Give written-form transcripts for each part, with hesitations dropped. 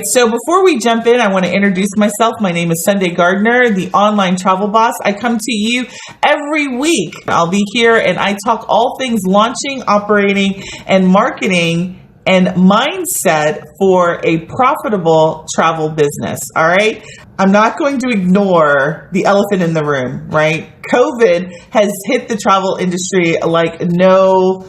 So before we jump in, I want to introduce myself. My name is Sundey Gardner, the online travel boss. I come to you every week. I'll be here and I talk all things launching, operating, and marketing and mindset for a profitable travel business. All right. I'm not going to ignore the elephant in the room, right? COVID has hit the travel industry like no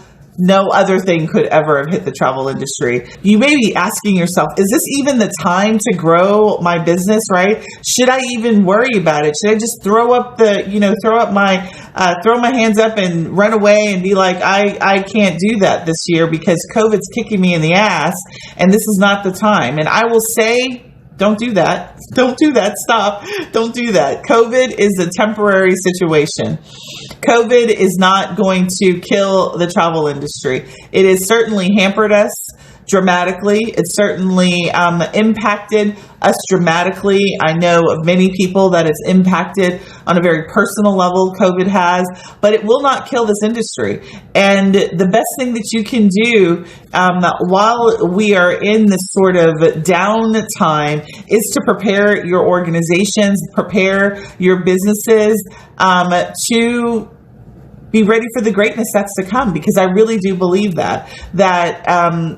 other thing could ever have hit the travel industry. You may be asking yourself, is this even the time to grow my business, right? Should I even worry about it? Should I just throw my hands up and run away and be like, I can't do that this year because COVID's kicking me in the ass and this is not the time. And I will say, don't do that. Don't do that. Stop. Don't do that. COVID is a temporary situation. COVID is not going to kill the travel industry. It has certainly hampered us dramatically. It certainly impacted us dramatically. I know of many people that it's impacted on a very personal level, COVID has, but it will not kill this industry. And the best thing that you can do while we are in this sort of down time is to prepare your organizations, prepare your businesses to be ready for the greatness that's to come, because I really do believe that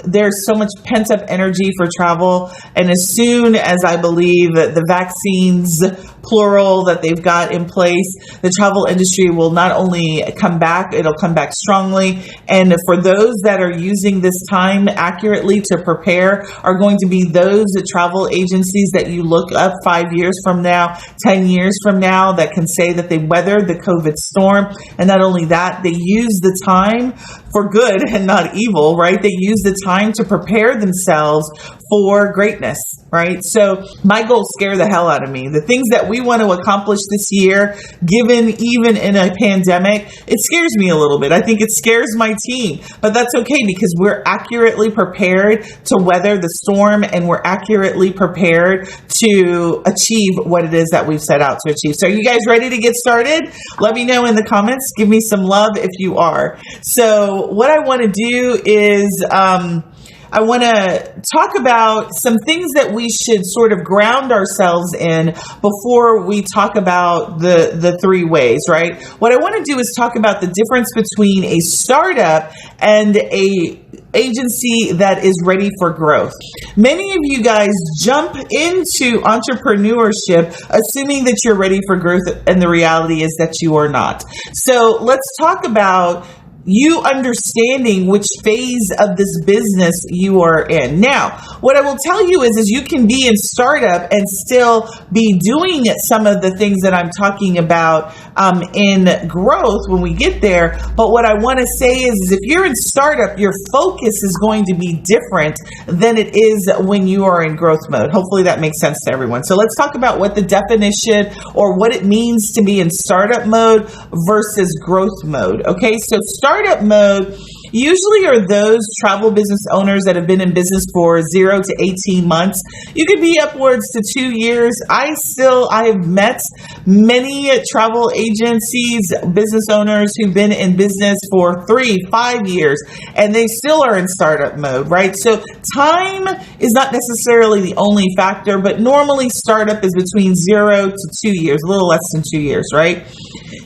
there's so much pent up energy for travel. And as soon as I believe that the vaccines, plural, that they've got in place, the travel industry will not only come back, it'll come back strongly. And for those that are using this time accurately to prepare are going to be those travel agencies that you look up 5 years from now, 10 years from now, that can say that they weathered the COVID storm. And not only that, they use the time for good and not evil, right? They use the time to prepare themselves for greatness, right? So my goals scare the hell out of me. The things that we want to accomplish this year, given even in a pandemic, it scares me a little bit. I think it scares my team, but that's okay because we're accurately prepared to weather the storm and we're accurately prepared to achieve what it is that we've set out to achieve. So are you guys ready to get started? Let me know in the comments. Give me some love if you are. So what I want to do is I want to talk about some things that we should sort of ground ourselves in before we talk about the three ways, right? What I want to do is talk about the difference between a startup and a agency that is ready for growth. Many of you guys jump into entrepreneurship assuming that you're ready for growth, and the reality is that you are not. So let's talk about you understanding which phase of this business you are in. Now, what I will tell you is you can be in startup and still be doing some of the things that I'm talking about in growth when we get there. But what I want to say is if you're in startup, your focus is going to be different than it is when you are in growth mode. Hopefully that makes sense to everyone. So let's talk about what the definition or what it means to be in startup mode versus growth mode. Okay, so startup mode usually are those travel business owners that have been in business for 0 to 18 months. You could be upwards to 2 years. I have met many travel agencies, business owners who've been in business for 3, 5 years, and they still are in startup mode, right? So time is not necessarily the only factor, but normally startup is between 0 to 2 years, a little less than 2 years, right?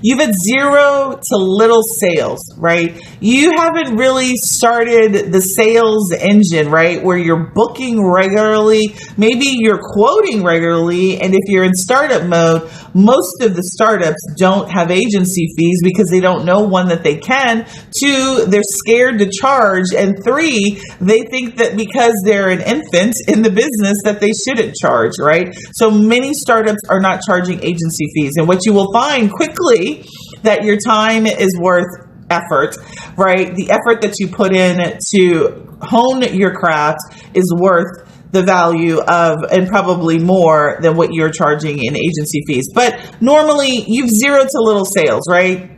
You've had 0 to little sales, right? You haven't really started the sales engine, right? Where you're booking regularly, maybe you're quoting regularly. And if you're in startup mode, most of the startups don't have agency fees because they don't know, one, that they can, 2, they're scared to charge, and 3, they think that because they're an infant in the business that they shouldn't charge, right? So many startups are not charging agency fees. And what you will find quickly that your time is worth effort, right? The effort that you put in to hone your craft is worth the value of, and probably more than what you're charging in agency fees. But normally you've 0 to little sales, right?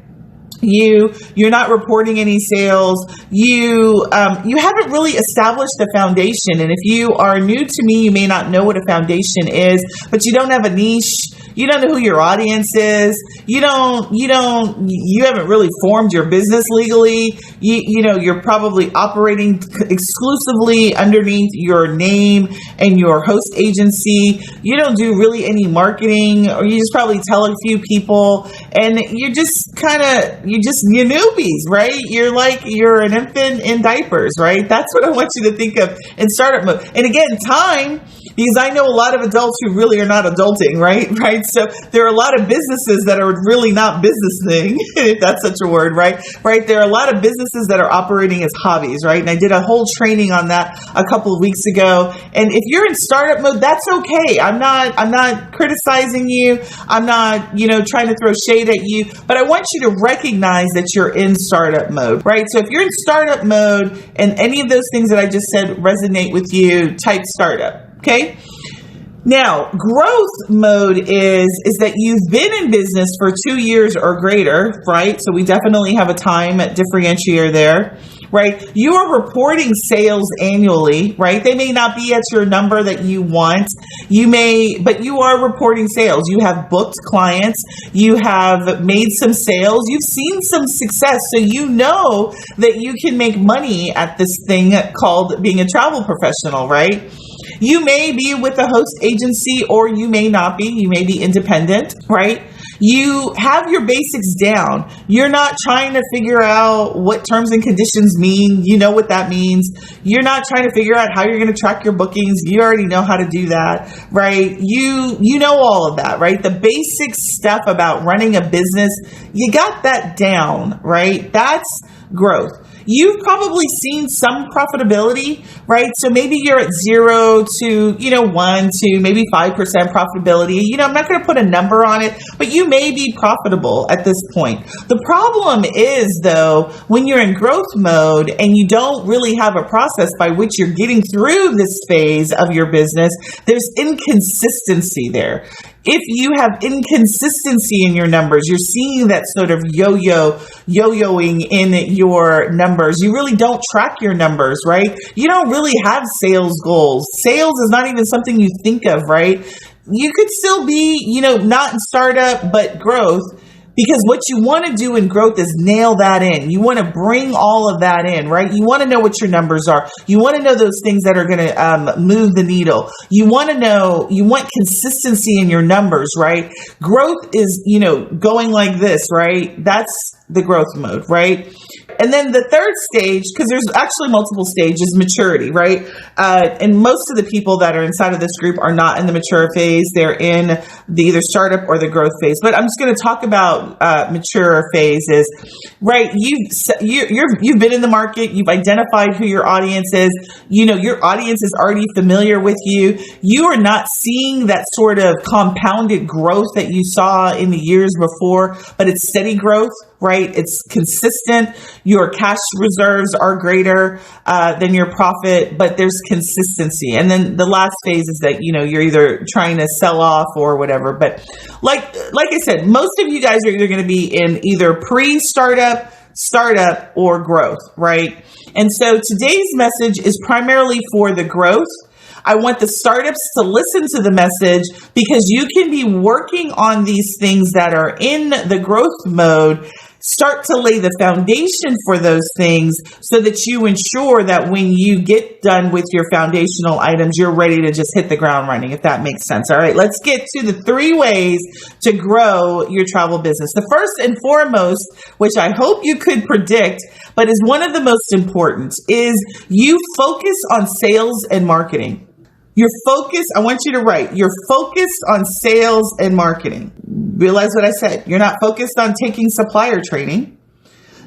You're not reporting any sales. You haven't really established a foundation. And if you are new to me, you may not know what a foundation is, but you don't have a niche. You don't know who your audience is. You haven't really formed your business legally. You're probably operating exclusively underneath your name and your host agency. You don't do really any marketing, or you just probably tell a few people, and you're newbies, right? You're an infant in diapers, right? That's what I want you to think of in startup mode. And again, time, because I know a lot of adults who really are not adulting, right? So there are a lot of businesses that are really not businessing, if that's such a word, right? There are a lot of businesses that are operating as hobbies, right? And I did a whole training on that a couple of weeks ago. And if you're in startup mode, that's okay. I'm not criticizing you. I'm not, trying to throw shade at you, but I want you to recognize that you're in startup mode, right? So if you're in startup mode and any of those things that I just said resonate with you, type startup. Okay. Now, growth mode is that you've been in business for 2 years or greater, right? So we definitely have a time differentiator there, right? You are reporting sales annually, right? They may not be at your number that you want. But you are reporting sales. You have booked clients. You have made some sales. You've seen some success. So you know that you can make money at this thing called being a travel professional, right? You may be with a host agency, or you may not be. You may be independent, right? You have your basics down. You're not trying to figure out what terms and conditions mean. You know what that means. You're not trying to figure out how you're going to track your bookings. You already know how to do that, right? You know all of that, right? The basic stuff about running a business, you got that down, right? That's growth. You've probably seen some profitability, right? So maybe you're at 0 to, 1 to maybe 5% profitability. I'm not going to put a number on it, but you may be profitable at this point. The problem is, though, when you're in growth mode and you don't really have a process by which you're getting through this phase of your business, there's inconsistency there. If you have inconsistency in your numbers, you're seeing that sort of yo-yoing in your numbers. You really don't track your numbers, right? You don't really have sales goals. Sales is not even something you think of, right? You could still be, not in startup, but growth. Because what you want to do in growth is nail that in. You want to bring all of that in, right? You want to know what your numbers are. You want to know those things that are going to move the needle. You want consistency in your numbers, right? Growth is, going like this, right? That's the growth mode, right? And then the third stage, because there's actually multiple stages, maturity, right? And most of the people that are inside of this group are not in the mature phase. They're in the either startup or the growth phase. But I'm just going to talk about mature phases, right? You've been in the market. You've identified who your audience is. Your audience is already familiar with you. You are not seeing that sort of compounded growth that you saw in the years before, but it's steady growth, right? It's consistent. Your cash reserves are greater than your profit, but there's consistency. And then the last phase is that, you're either trying to sell off or whatever. But like I said, most of you guys are either going to be in either pre-startup, startup, or growth, right? And so today's message is primarily for the growth. I want the startups to listen to the message, because you can be working on these things that are in the growth mode. Start to lay the foundation for those things so that you ensure that when you get done with your foundational items, you're ready to just hit the ground running, if that makes sense. All right, let's get to the 3 ways to grow your travel business. The first and foremost, which I hope you could predict, but is one of the most important, is you focus on sales and marketing. I want you to write, you're focused on sales and marketing. Realize what I said. You're not focused on taking supplier training.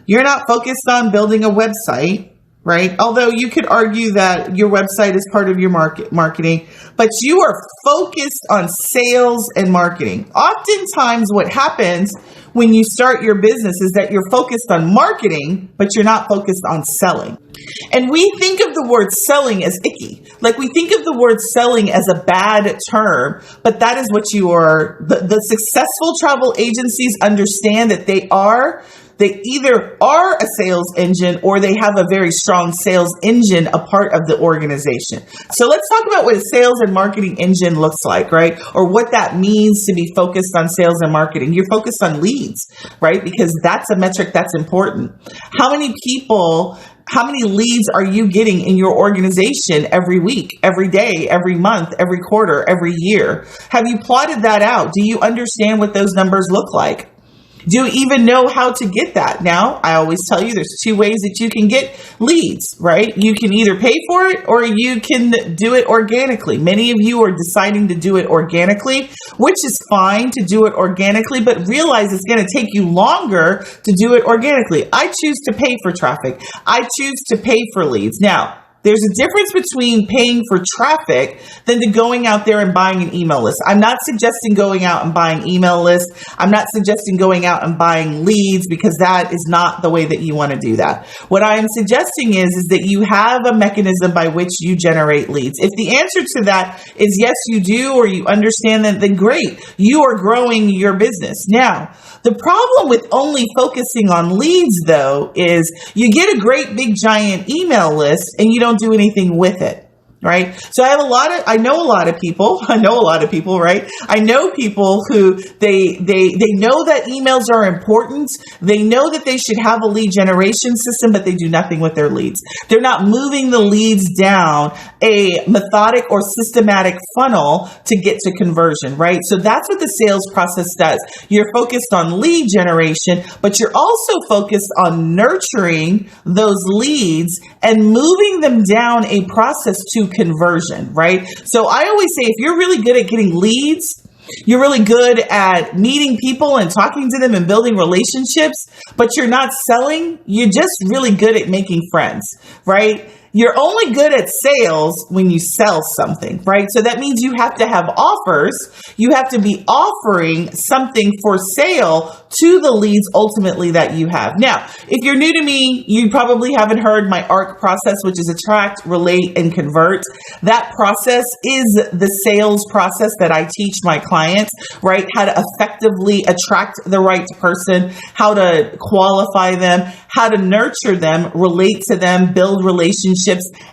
You're not focused on building a website, right? Although you could argue that your website is part of your marketing, but you are focused on sales and marketing. Oftentimes what happens when you start your business is that you're focused on marketing, but you're not focused on selling. And we think of the word selling as icky. Like, we think of the word selling as a bad term, but that is what you are. The successful travel agencies understand that they are they either are a sales engine or they have a very strong sales engine, a part of the organization. So let's talk about what a sales and marketing engine looks like, right? Or what that means to be focused on sales and marketing. You're focused on leads, right? Because that's a metric that's important. How many leads are you getting in your organization every week, every day, every month, every quarter, every year? Have you plotted that out? Do you understand what those numbers look like? Do you even know how to get that? Now, I always tell you there's two ways that you can get leads, right? You can either pay for it or you can do it organically. Many of you are deciding to do it organically, which is fine to do it organically, but realize it's going to take you longer to do it organically. I choose to pay for traffic. I choose to pay for leads. Now, there's a difference between paying for traffic than to going out there and buying an email list. I'm not suggesting going out and buying email lists. I'm not suggesting going out and buying leads, because that is not the way that you want to do that. What I am suggesting is that you have a mechanism by which you generate leads. If the answer to that is yes, you do, or you understand that, then great. You are growing your business. Now, the problem with only focusing on leads, though, is you get a great big giant email list and you don't do anything with it. Right. So I know a lot of people, right? I know people who they know that emails are important. They know that they should have a lead generation system, but they do nothing with their leads. They're not moving the leads down a methodic or systematic funnel to get to conversion, right? So that's what the sales process does. You're focused on lead generation, but you're also focused on nurturing those leads and moving them down a process to conversion, right? So I always say, if you're really good at getting leads, you're really good at meeting people and talking to them and building relationships, but you're not selling, you're just really good at making friends, right? You're only good at sales when you sell something, right? So that means you have to have offers. You have to be offering something for sale to the leads ultimately that you have. Now, if you're new to me, you probably haven't heard my ARC process, which is attract, relate, and convert. That process is the sales process that I teach my clients, right? How to effectively attract the right person, how to qualify them, how to nurture them, relate to them, build relationships,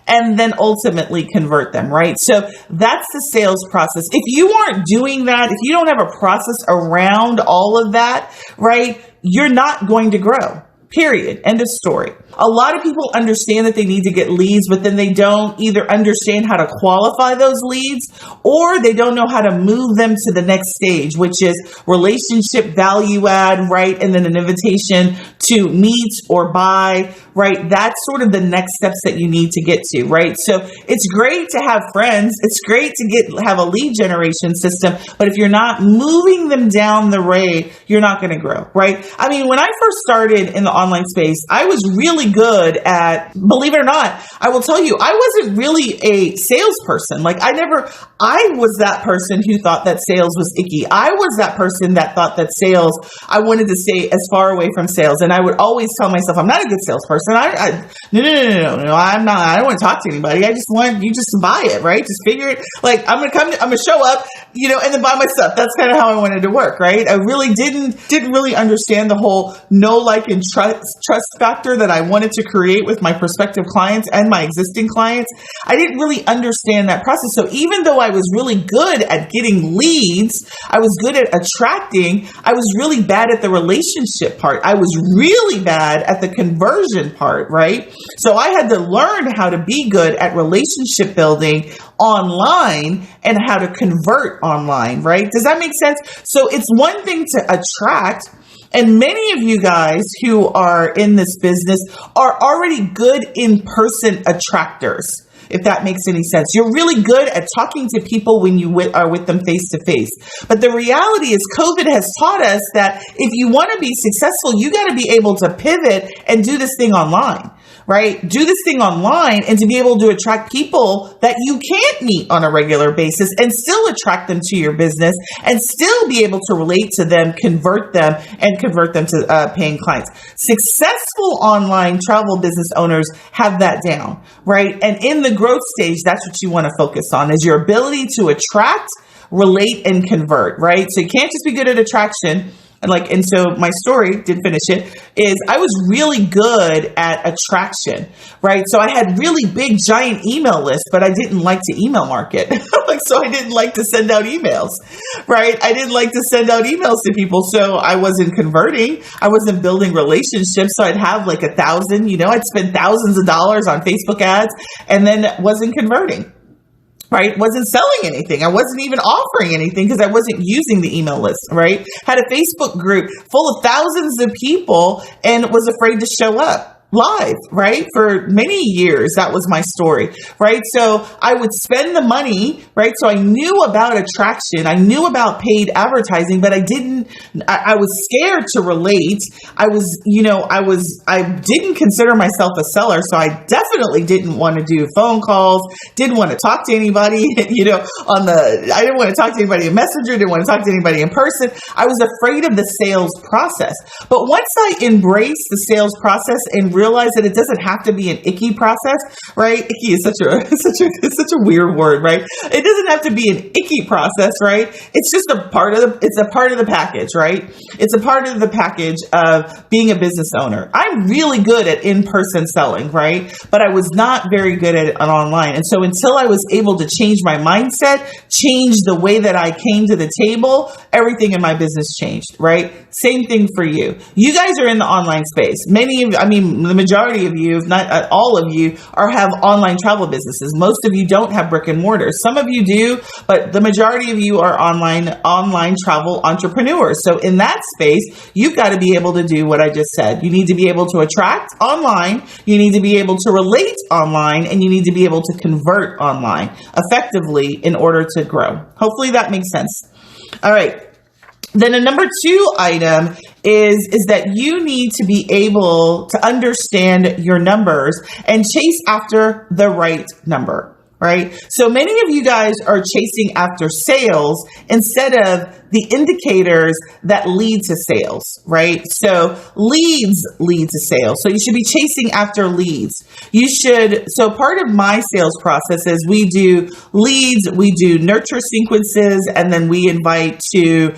and then ultimately convert them, right? So that's the sales process. If you aren't doing that, if you don't have a process around all of that, right, you're not going to grow. Period. End of story. A lot of people understand that they need to get leads, but then they don't either understand how to qualify those leads, or they don't know how to move them to the next stage, which is relationship value add, right? And then an invitation to meet or buy, right? That's sort of the next steps that you need to get to, right? So it's great to have friends. It's great to have a lead generation system, but if you're not moving them down the way, you're not going to grow, right? I mean, when I first started in the online space, I was really good at, believe it or not, I will tell you, I wasn't really a salesperson. Like I was that person who thought that sales was icky. I was that person that thought that sales, I wanted to stay as far away from sales. And I would always tell myself, I'm not a good salesperson. No, I'm not. I don't want to talk to anybody. I just want you just to buy it, right? Just figure it. Like I'm going to show up, and then buy my stuff. That's kind of how I wanted to work, right? I really didn't really understand the whole know, like, and trust factor that I wanted to create with my prospective clients and my existing clients. I didn't really understand that process. So even though I was really good at getting leads, I was good at attracting, I was really bad at the relationship part. I was really bad at the conversion part, right? So I had to learn how to be good at relationship building online and how to convert online, right? Does that make sense? So it's one thing to attract. And many of you guys who are in this business are already good in-person attractors, if that makes any sense. You're really good at talking to people when you are with them face to face. But the reality is COVID has taught us that if you want to be successful, you got to be able to pivot and do this thing online. Right? Do this thing online and to be able to attract people that you can't meet on a regular basis and still attract them to your business and still be able to relate to them, convert them to paying clients. Successful online travel business owners have that down, right? And in the growth stage, that's what you want to focus on, is your ability to attract, relate, and convert, right? So you can't just be good at attraction And so my story, didn't finish it, is I was really good at attraction, right? So I had really big, giant email lists, but I didn't like to email market. So I didn't like to send out emails, right? I didn't like to send out emails to people. So I wasn't converting. I wasn't building relationships. So I'd have like 1,000, I'd spend thousands of dollars on Facebook ads and then wasn't converting. Right? Wasn't selling anything. I wasn't even offering anything because I wasn't using the email list, right? Had a Facebook group full of thousands of people and was afraid to show up live, right? For many years, that was my story, right? So I would spend the money, right? So I knew about attraction. I knew about paid advertising, but I was scared to relate. I didn't consider myself a seller. So I definitely didn't want to do phone calls, didn't want to talk to anybody, I didn't want to talk to anybody in Messenger, didn't want to talk to anybody in person. I was afraid of the sales process. But once I embraced the sales process and realize that it doesn't have to be an icky process, right? Icky is such a weird word, right? It doesn't have to be an icky process, right? It's just a part of the package, right? It's a part of the package of being a business owner. I'm really good at in-person selling, right? But I was not very good at it online. And so until I was able to change my mindset, change the way that I came to the table, everything in my business changed, right? Same thing for you. You guys are in the online space. The majority of you, if not all of you, have online travel businesses. Most of you don't have brick and mortar. Some of you do, but the majority of you are online travel entrepreneurs. So in that space, you've got to be able to do what I just said. You need to be able to attract online. You need to be able to relate online, and you need to be able to convert online effectively in order to grow. Hopefully that makes sense. All right. Then a number 2 item is that you need to be able to understand your numbers and chase after the right number, right? So many of you guys are chasing after sales instead of the indicators that lead to sales, right? So leads lead to sales. So you should be chasing after leads. So part of my sales process is we do leads, we do nurture sequences, and then we invite to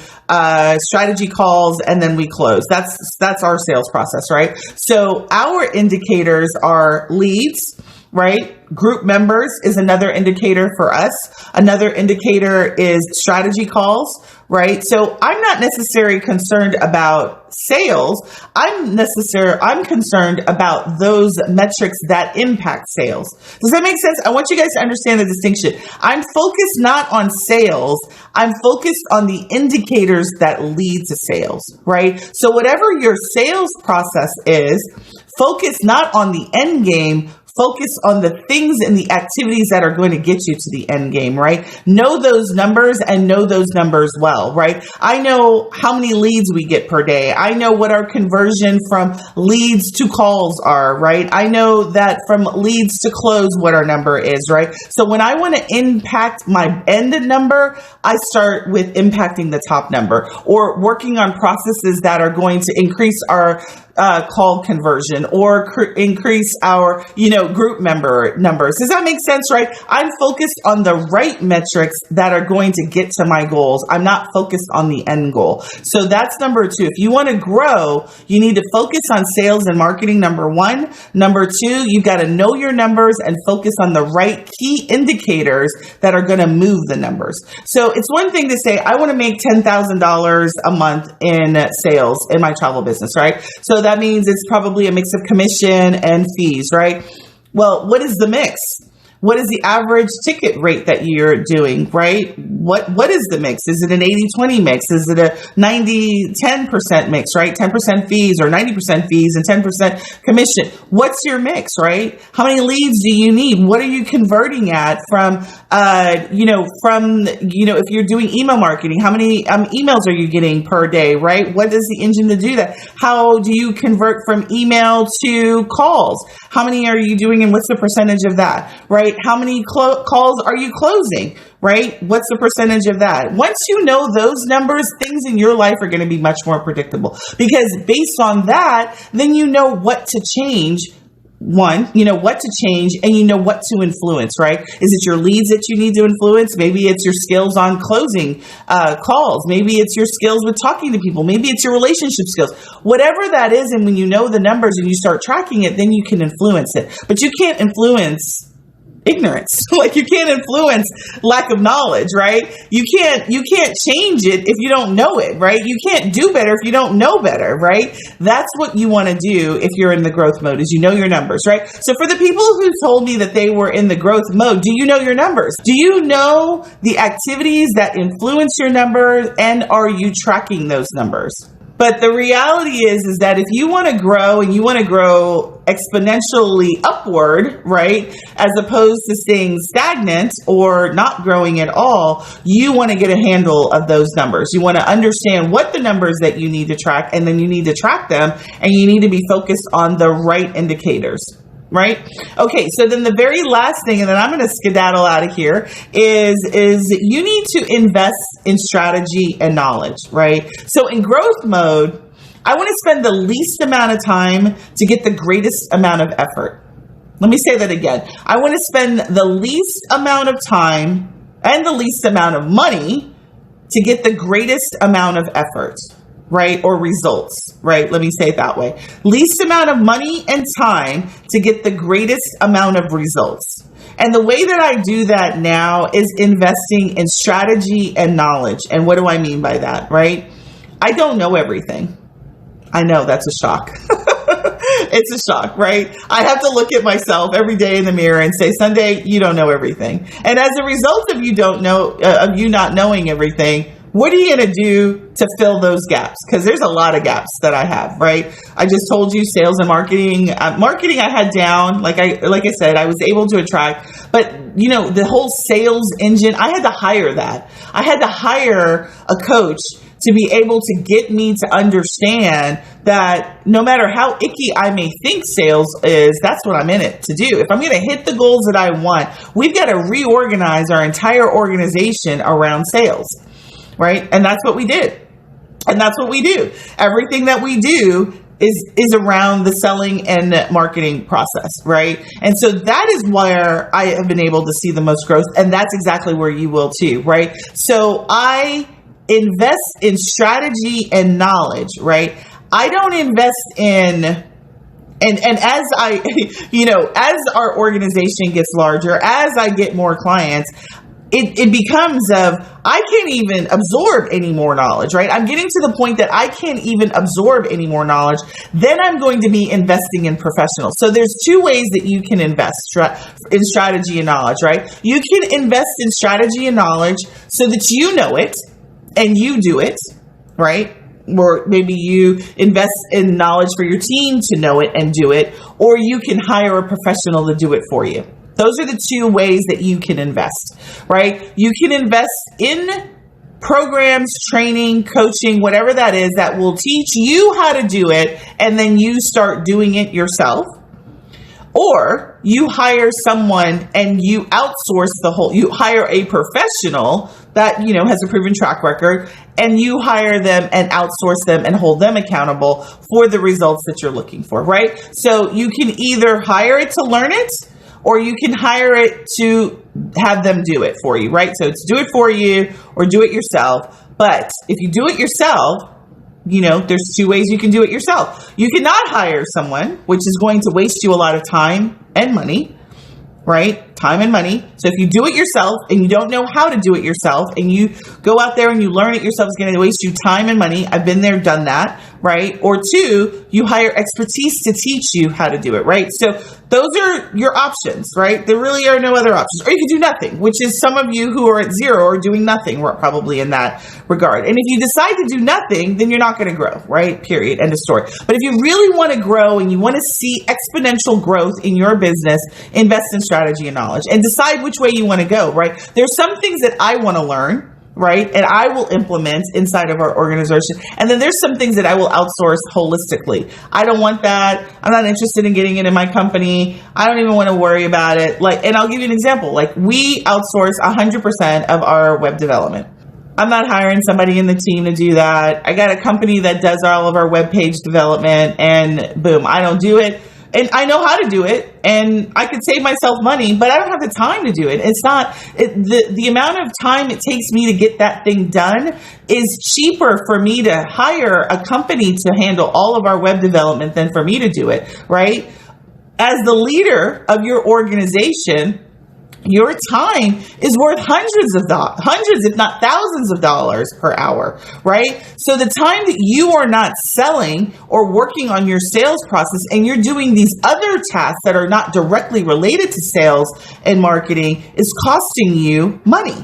strategy calls, and then we close. That's our sales process, right? So our indicators are leads, right? Group members is another indicator for us. Another indicator is strategy calls, right? So I'm not necessarily concerned about sales. I'm concerned about those metrics that impact sales. Does that make sense? I want you guys to understand the distinction. I'm focused not on sales. I'm focused on the indicators that lead to sales, right? So whatever your sales process is, focus not on the end game, focus on the things and the activities that are going to get you to the end game, right? Know those numbers and know those numbers well, right? I know how many leads we get per day. I know what our conversion from leads to calls are, right? I know that from leads to close what our number is, right? So when I want to impact my end number, I start with impacting the top number or working on processes that are going to increase our call conversion or increase our, group member numbers. Does that make sense, right? I'm focused on the right metrics that are going to get to my goals. I'm not focused on the end goal. So that's number 2. If you want to grow, you need to focus on sales and marketing, number 1. Number 2, you've got to know your numbers and focus on the right key indicators that are going to move the numbers. So it's one thing to say, I want to make $10,000 a month in sales in my travel business, right? So that means it's probably a mix of commission and fees, right? Well, what is the mix? What is the average ticket rate that you're doing, right? What is the mix? Is it an 80-20 mix? Is it a 90-10% mix, right? 10% fees or 90% fees and 10% commission. What's your mix, right? How many leads do you need? What are you converting at from, if you're doing email marketing, how many emails are you getting per day, right? What is the engine to do that? How do you convert from email to calls? How many are you doing and what's the percentage of that, right? How many calls are you closing, right? What's the percentage of that? Once you know those numbers, things in your life are going to be much more predictable because based on that, then you know what to change one, you know what to change, and you know what to influence, right? Is it your leads that you need to influence? Maybe it's your skills on closing calls. Maybe it's your skills with talking to people. Maybe it's your relationship skills. Whatever that is, and when you know the numbers and you start tracking it, then you can influence it. But you can't influence ignorance. Like, you can't influence lack of knowledge, right? You can't change it if you don't know it, right? You can't do better if you don't know better, right? That's what you want to do if you're in the growth mode, is you know your numbers, right? So for the people who told me that they were in the growth mode, do you know your numbers? Do you know the activities that influence your numbers, and are you tracking those numbers? But the reality is that if you want to grow, and you want to grow exponentially upward, right, as opposed to staying stagnant or not growing at all, you want to get a handle of those numbers. You want to understand what the numbers that you need to track, and then you need to track them, and you need to be focused on the right indicators. Right? Okay, so then the very last thing, and then I'm going to skedaddle out of here, is you need to invest in strategy and knowledge, right? So in growth mode, I want to spend the least amount of time to get the greatest amount of effort. Let me say that again. I want to spend the least amount of time and the least amount of money to get the greatest amount of effort. Right? Or results, right? Let me say it that way. Least amount of money and time to get the greatest amount of results. And the way that I do that now is investing in strategy and knowledge. And what do I mean by that, right? I don't know everything. I know, that's a shock. It's a shock, right? I have to look at myself every day in the mirror and say, Sundey, you don't know everything. And as a result of you not knowing everything, what are you going to do to fill those gaps? Because there's a lot of gaps that I have, right? I just told you sales and marketing. Marketing I had down, like I said, I was able to attract. But, you know, the whole sales engine, I had to hire that. I had to hire a coach to be able to get me to understand that no matter how icky I may think sales is, that's what I'm in it to do. If I'm going to hit the goals that I want, we've got to reorganize our entire organization around sales. Right? And that's what we did. And that's what we do. Everything that we do is around the selling and marketing process, right? And so that is where I have been able to see the most growth. And that's exactly where you will too, right? So I invest in strategy and knowledge, right? I don't invest in And as as our organization gets larger, as I get more clients, it becomes I can't even absorb any more knowledge, right? I'm getting to the point that I can't even absorb any more knowledge. Then I'm going to be investing in professionals. So there's two ways that you can invest in strategy and knowledge, right? You can invest in strategy and knowledge so that you know it and you do it, right? Or maybe you invest in knowledge for your team to know it and do it, or you can hire a professional to do it for you. Those are the two ways that you can invest, right? You can invest in programs, training, coaching, whatever that is, that will teach you how to do it, and then you start doing it yourself. Or you hire someone and you outsource you hire a professional that, has a proven track record, and you hire them and outsource them and hold them accountable for the results that you're looking for, right? So you can either hire it to learn it, or you can hire it to have them do it for you, right? So it's do it for you or do it yourself. But if you do it yourself, there's two ways you can do it yourself. You cannot hire someone, which is going to waste you a lot of time and money, right? Time and money. So if you do it yourself and you don't know how to do it yourself and you go out there and you learn it yourself, it's going to waste you time and money. I've been there, done that, right? Or two, you hire expertise to teach you how to do it, right? So those are your options, right? There really are no other options. Or you can do nothing, which is some of you who are at zero or doing nothing. We're probably in that regard. And if you decide to do nothing, then you're not going to grow, right? Period. End of story. But if you really want to grow and you want to see exponential growth in your business, invest in strategy and knowledge and decide which way you want to go, right? There's some things that I want to learn, right? And I will implement inside of our organization. And then there's some things that I will outsource holistically. I don't want that. I'm not interested in getting it in my company. I don't even want to worry about it. And I'll give you an example. We outsource 100% of our web development. I'm not hiring somebody in the team to do that. I got a company that does all of our web page development, and boom, I don't do it. And I know how to do it, and I could save myself money, but I don't have the time to do it. It's not the amount of time it takes me to get that thing done is cheaper for me to hire a company to handle all of our web development than for me to do it, right? As the leader of your organization, your time is worth hundreds, if not thousands of dollars per hour, right? So the time that you are not selling or working on your sales process and you're doing these other tasks that are not directly related to sales and marketing is costing you money.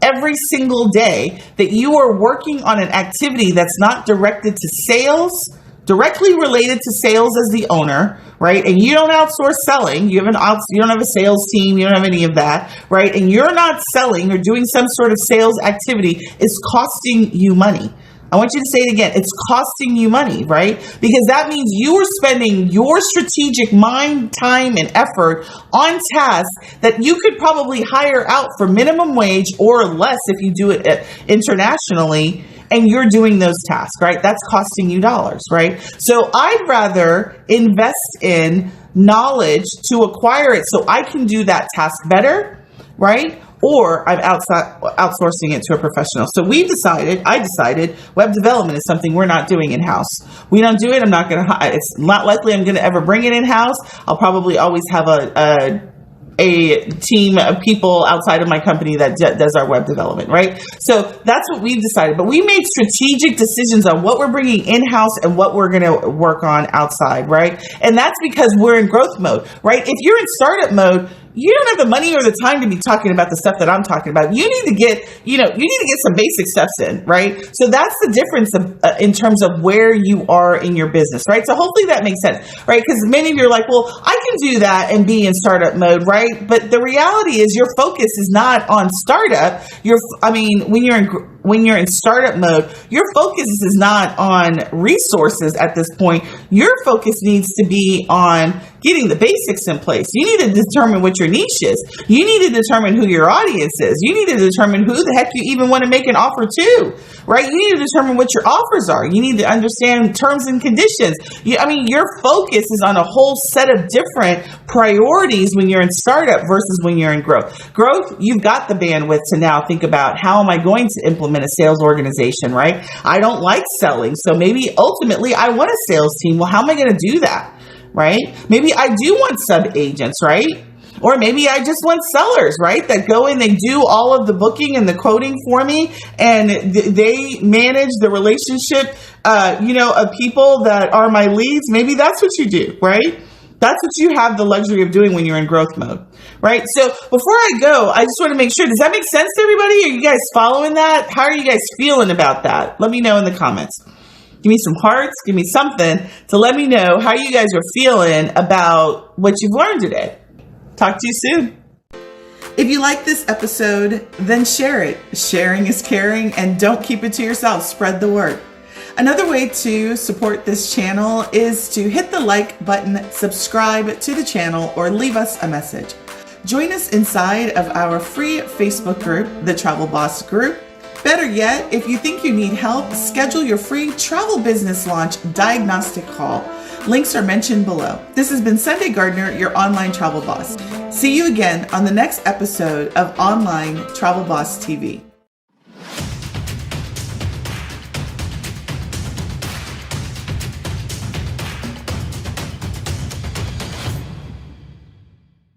Every single day that you are working on an activity that's not directed to sales, directly related to sales as the owner, right? And you don't outsource selling. You don't have a sales team. You don't have any of that, right? And you're not selling or doing some sort of sales activity. It's costing you money. I want you to say it again. It's costing you money, right? Because that means you are spending your strategic mind, time, and effort on tasks that you could probably hire out for minimum wage or less if you do it internationally. And you're doing those tasks, right? That's costing you dollars, right? So I'd rather invest in knowledge to acquire it so I can do that task better, right? Or I'm outsourcing it to a professional. So I decided web development is something we're not doing in-house. We don't do it. It's not likely I'm going to ever bring it in-house. I'll probably always have a team of people outside of my company that does our web development, right? So that's what we've decided. But we made strategic decisions on what we're bringing in-house and what we're going to work on outside, right? And that's because we're in growth mode, right? If you're in startup mode, you don't have the money or the time to be talking about the stuff that I'm talking about. You need to get some basic steps in, right? So that's the difference in terms of where you are in your business, right? So hopefully that makes sense, right? Because many of you are like, well, I can do that and be in startup mode, right? But the reality is your focus is not on startup. When you're in startup mode, your focus is not on resources at this point. Your focus needs to be on getting the basics in place. You need to determine what your niche is. You need to determine who your audience is. You need to determine who the heck you even want to make an offer to, right? You need to determine what your offers are. You need to understand terms and conditions. Your focus is on a whole set of different priorities when you're in startup versus when you're in growth. Growth, you've got the bandwidth to now think about, how am I going to implement a sales organization, right? I don't like selling. So maybe ultimately I want a sales team. Well, how am I going to do that? Right? Maybe I do want sub agents, right? Or maybe I just want sellers, right? That go in, they do all of the booking and the quoting for me, and they manage the relationship, of people that are my leads. Maybe that's what you do, right? That's what you have the luxury of doing when you're in growth mode, right? So before I go, I just want to make sure, does that make sense to everybody? Are you guys following that? How are you guys feeling about that? Let me know in the comments. Give me some hearts, give me something to let me know how you guys are feeling about what you've learned today. Talk to you soon. If you like this episode, then share it. Sharing is caring, and don't keep it to yourself. Spread the word. Another way to support this channel is to hit the like button, subscribe to the channel, or leave us a message. Join us inside of our free Facebook group, the Travel Boss Group. Better yet, if you think you need help, schedule your free travel business launch diagnostic call. Links are mentioned below. This has been Sundey Gardner, your online travel boss. See you again on the next episode of Online Travel Boss TV.